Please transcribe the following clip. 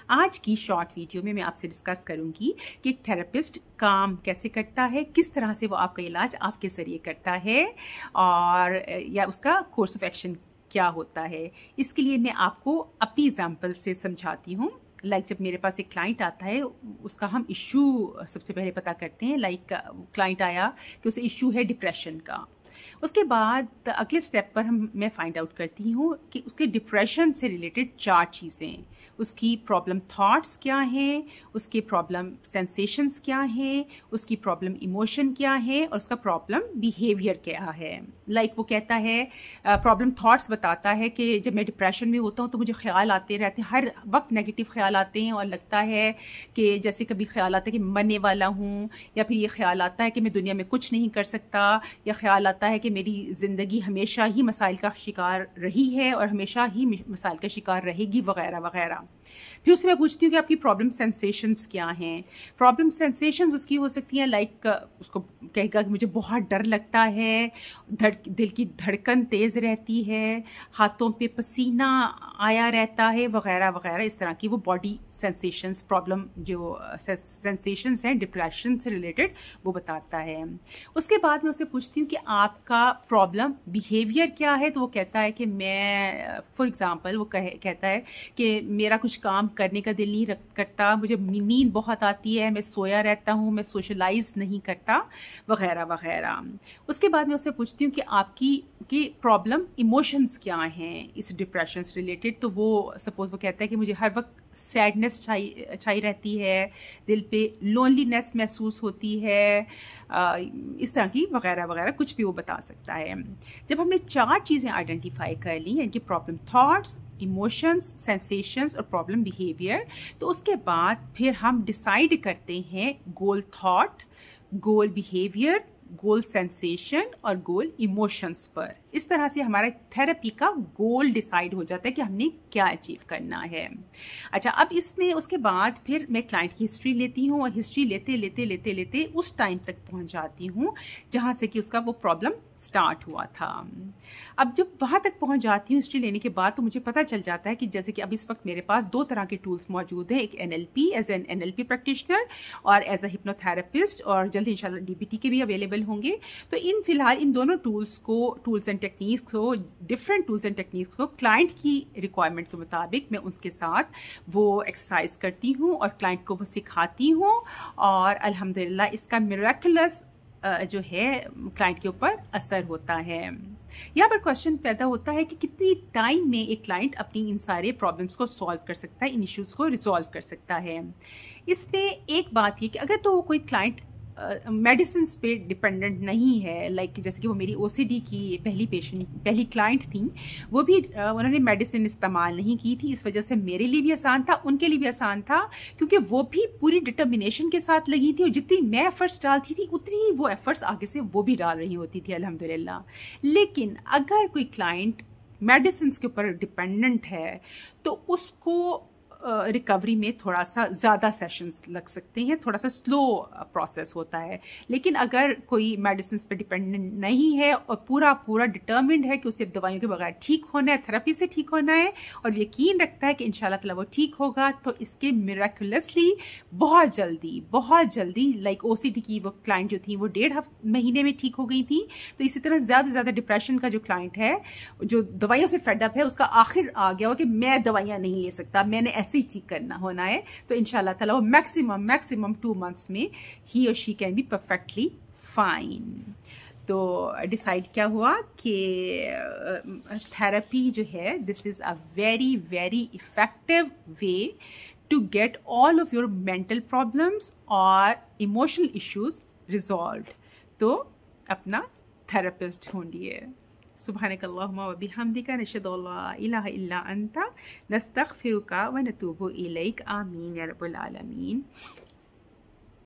आज की short video में मैं आपसे डिस्कस करूंगी कि एक थेरेपिस्ट काम कैसे करता है, किस तरह से वो आपका इलाज आपके ज़रिए करता है और या उसका कोर्स ऑफ एक्शन क्या होता है। इसके लिए मैं आपको अपनी एग्जांपल से समझाती हूँ। जब मेरे पास एक क्लाइंट आता है, उसका हम इशू सबसे पहले पता करते हैं। क्लाइंट आया कि उसे इशू है डिप्रेशन का। उसके बाद अगले स्टेप पर मैं फाइंड आउट करती हूँ कि उसके डिप्रेशन से रिलेटेड 4 चीज़ें, उसकी प्रॉब्लम थॉट्स क्या हैं, उसके प्रॉब्लम सेंसेशंस क्या हैं, उसकी प्रॉब्लम इमोशन क्या है और उसका प्रॉब्लम बिहेवियर क्या है। वो कहता है, प्रॉब्लम थॉट्स बताता है कि जब मैं डिप्रेशन में होता हूँ तो मुझे ख्याल आते रहते हैं, हर वक्त नेगेटिव ख्याल आते हैं और लगता है कि जैसे कभी ख्याल आता है कि मरने वाला हूँ, या फिर ये ख्याल आता है कि मैं दुनिया में कुछ नहीं कर सकता, या ख्याल आता है कि मेरी ज़िंदगी हमेशा ही मसाइल का शिकार रही है और हमेशा ही मसाइल का शिकार रहेगी, वगैरह वगैरह। फिर उससे मैं पूछती हूँ कि आपकी प्रॉब्लम सेंसेशंस क्या हैं। प्रॉब्लम सेंसेशंस उसकी हो सकती हैं उसको कहेगा कि मुझे बहुत डर लगता है, दिल की धड़कन तेज़ रहती है, हाथों पे पसीना आया रहता है, वगैरह वगैरह। इस तरह की वो बॉडी सेंसेशंस, प्रॉब्लम जो सेंसेशंस हैं डिप्रेशन से रिलेटेड, वो बताता है। उसके बाद मैं उससे पूछती हूँ कि आपका प्रॉब्लम बिहेवियर क्या है। तो वो कहता है कि मैं फॉर एग्ज़ाम्पल वो कहता है कि मेरा कुछ काम करने का दिल नहीं करता, मुझे नींद बहुत आती है, मैं सोया रहता हूँ, मैं सोशलाइज नहीं करता, वगैरह वगैरह। उसके बाद मैं उससे पूछती हूँ कि आपकी प्रॉब्लम इमोशंस क्या हैं इस डिप्रेशन से रिलेटेड। तो वो सपोज वो कहता है कि मुझे हर वक्त सैडनेस छाई रहती है, दिल पे लोनलीनेस महसूस होती है, इस तरह की वगैरह वगैरह, कुछ भी वो बता सकता है। जब हमने 4 चीज़ें आइडेंटिफाई कर ली, यानी कि प्रॉब्लम थॉट्स, इमोशंस, सेंसेशंस और प्रॉब्लम बिहेवियर, तो उसके बाद फिर हम डिसाइड करते हैं गोल थॉट, गोल बिहेवियर, गोल सेंसेशन और गोल इमोशंस पर। इस तरह से हमारा थेरेपी का गोल डिसाइड हो जाता है कि हमने क्या अचीव करना है। अच्छा, अब इसमें उसके बाद फिर मैं क्लाइंट की हिस्ट्री लेती हूँ और हिस्ट्री लेते लेते लेते लेते उस टाइम तक पहुँच जाती हूँ जहाँ से कि उसका वो प्रॉब्लम स्टार्ट हुआ था। अब जब वहाँ तक पहुँच जाती हूँ हिस्ट्री लेने के बाद, तो मुझे पता चल जाता है कि जैसे कि अब इस वक्त मेरे पास 2 तरह के टूल्स मौजूद हैं, एक NLP as an NLP practitioner और एज अ हिप्नोथेरेपिस्ट, और जल्दी इंशाल्लाह DBT के भी अवेलेबल होंगे। तो फिलहाल इन दोनों टूल्स एंड टेक्निक्स को, डिफरेंट टूल्स एंड टेक्निक्स को क्लाइंट की रिक्वायरमेंट के मुताबिक मैं उसके साथ वो एक्सरसाइज करती हूँ और क्लाइंट को वो सिखाती हूँ, और अल्हम्दुलिल्लाह इसका मिरेकुलस जो है क्लाइंट के ऊपर असर होता है। यहाँ पर क्वेश्चन पैदा होता है कि कितनी टाइम में एक क्लाइंट अपनी इन सारे प्रॉब्लम्स को सॉल्व कर सकता है, इन इश्यूज को रिजॉल्व कर सकता है। इसमें एक बात ये कि अगर तो कोई क्लाइंट मेडिसिन पे डिपेंडेंट नहीं है, जैसे कि वो मेरी OCD की पहली क्लाइंट थी, वो भी उन्होंने मेडिसिन इस्तेमाल नहीं की थी, इस वजह से मेरे लिए भी आसान था, उनके लिए भी आसान था, क्योंकि वो भी पूरी डिटर्मिनेशन के साथ लगी थी और जितनी मैं एफर्ट्स डालती थी उतनी ही वो एफर्ट्स आगे से वो भी डाल रही होती थी, अल्हम्दुलिल्लाह। लेकिन अगर कोई क्लाइंट मेडिसिन के ऊपर डिपेंडेंट है तो उसको रिकवरी में थोड़ा सा ज़्यादा सेशंस लग सकते हैं, थोड़ा सा स्लो प्रोसेस होता है। लेकिन अगर कोई मेडिसिन पे डिपेंडेंट नहीं है और पूरा डिटर्मिन्ड है कि उसे दवाइयों के बगैर ठीक होना है, थेरेपी से ठीक होना है, और यकीन रखता है कि इंशाल्लाह ताला वो ठीक होगा, तो इसके मिरेकुलसली बहुत जल्दी OCD की वो क्लाइंट जो थी वो 1.5 महीने में ठीक हो गई थी। तो इसी तरह ज़्यादा डिप्रेशन का जो क्लाइंट है, जो दवाइयों से फेडअप है, उसका आखिर आ गया हो कि मैं दवाइयाँ नहीं ले सकता, मैंने ऐसे ही ठीक करना होना है, तो इंशाल्लाह ताला वो मैक्सिमम 2 मंथ्स में ही और she can be perfectly fine. तो डिसाइड क्या हुआ कि थेरेपी जो है, this is a very effective way to get all of your mental problems और इमोशनल इश्यूज रिजॉल्व्ड। तो अपना थेरेपिस्ट ढूंढिए। सुब्हानकल्लाहुम्मा व बिहम्दिका नशहदु अल्ला इलाहा इल्ला अंता नस्तगफिरुका व नतूबु इलैक। आमीन या रब्बल आलमीन।